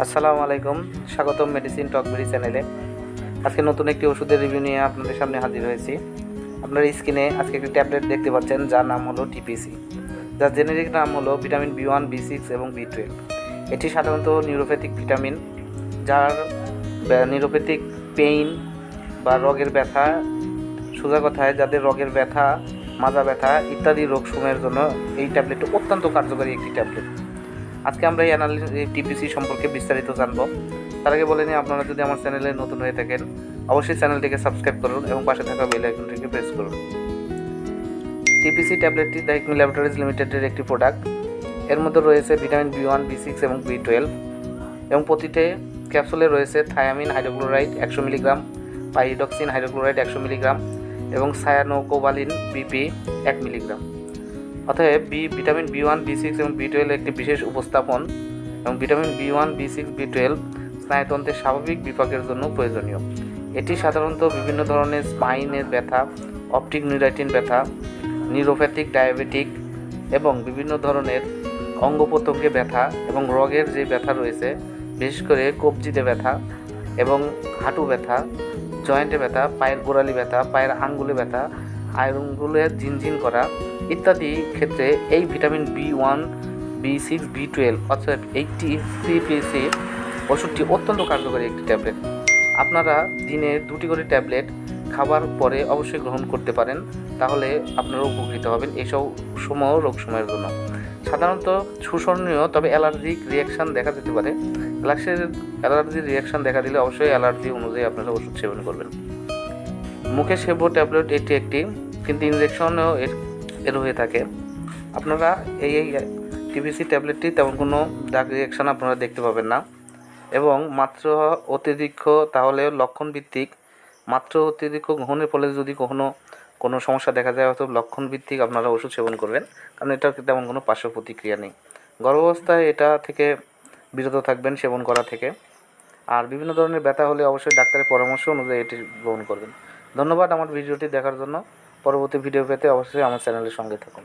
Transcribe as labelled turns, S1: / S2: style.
S1: আসসালামু আলাইকুম, স্বাগতম মেডিসিন টকবেরি চ্যানেলে। আজকে নতুন একটি ওষুধের রিভিউ নিয়ে আপনাদের সামনে হাজির হয়েছি। আপনার স্ক্রিনে আজকে একটি ট্যাবলেট দেখতে পাচ্ছেন, যার নাম হলো টিপিসি, যার জেনেরিক নাম হলো ভিটামিন B1, B6 এবং B12। এটি সাধারণত নিউরোপ্যাথিক ভিটামিন, যার নিউরোপ্যাথিক পেইন বা রগের ব্যথা, সোজা কথায় যাদের রগের ব্যথা, মাজা ব্যথা ইত্যাদি রোগসমূহের জন্য এই ট্যাবলেটটি অত্যন্ত কার্যকরী একটি ট্যাবলেট। আজকে আমরা এই টিপিসি সম্পর্কে বিস্তারিত জানব। তার আগে বলে নিই, আপনারা যদি আমার চ্যানেলে নতুন হয়ে থাকেন অবশ্যই চ্যানেলটিকে সাবস্ক্রাইব করুন এবং পাশে থাকা বেল আইকনটিকে প্রেস করুন। টিপিসি ট্যাবলেটটি দ্য একমি ল্যাবরেটরিজ লিমিটেডের একটি প্রোডাক্ট। এর মধ্যে রয়েছে ভিটামিন B1, B6 এবং B12 এবং প্রতিটি ক্যাপসুলে রয়েছে thymine hydrochloride 100 milligram, pyridoxine hydrochloride 100 milligram এবং সায়ানোকোবালিন BP 1 মিলিগ্রাম। অতএব ভিটামিন B1, B6 এবং B12 একটি বিশেষ উপস্থাপন এবং ভিটামিন B1, B6, B12 স্নায়ুতন্ত্রের স্বাভাবিক বিপাকের জন্য প্রয়োজনীয়। এটি সাধারণত বিভিন্ন ধরনের স্পাইনের ব্যথা, অপটিক নিউরাইটিন ব্যথা, নিউরোপ্যাথিক, ডায়াবেটিক এবং বিভিন্ন ধরনের অঙ্গ প্রত্যঙ্গে ব্যথা এবং রগের যে ব্যথা রয়েছে, বিশেষ করে কবজিতে ব্যথা এবং হাঁটু ব্যথা, জয়েন্টে ব্যথা, পায়ের গোড়ালি ব্যথা, পায়ের আঙ্গুলে ব্যথা, আঙ্গুলে ঝিনঝিন করা ইত্যাদি ক্ষেত্রে এই ভিটামিন B1, B6, B12 অর্থাৎ এই টিপিসি ওষুধটি অত্যন্ত কার্যকরী একটি ট্যাবলেট। আপনারা দিনে 2টি করে ট্যাবলেট খাবার পরে অবশ্যই গ্রহণ করতে পারেন, তাহলে আপনারা উপকৃত হবেন এইসব রোগ সময়ের জন্য। সাধারণত শোষণীয় তবে অ্যালার্জিক রিয়াকশান দেখা যেতে পারে। অ্যালার্জির রিয়াকশান দেখা দিলে অবশ্যই অ্যালার্জি অনুযায়ী আপনারা ওষুধ সেবন করবেন। মুখে সেব্য ট্যাবলেট এটি একটি, কিন্তু ইনজেকশনও এর হয়ে থাকে। আপনারা এই টিপিসি ট্যাবলেটটি তেমন কোনো ড্রাগ রিয়াকশান আপনারা দেখতে পাবেন না এবং মাত্র অতিরিক্ত, তাহলে লক্ষণ ভিত্তিক, মাত্র অতিরিক্ত গ্রহণের ফলে যদি কোনো সমস্যা দেখা যায় অথবা লক্ষণ ভিত্তিক আপনারা ওষুধ সেবন করবেন, কারণ এটার তেমন কোনো পার্শ্ব প্রতিক্রিয়া নেই। গর্ভাবস্থায় এটা থেকে বিরত থাকবেন সেবন করা থেকে। আর বিভিন্ন ধরনের ব্যথা হলে অবশ্যই ডাক্তারের পরামর্শ অনুযায়ী এটি গ্রহণ করবেন। ধন্যবাদ আমার ভিডিওটি দেখার জন্য। পরবর্তী ভিডিও পেতে অবশ্যই আমার চ্যানেলের সঙ্গে থাকুন।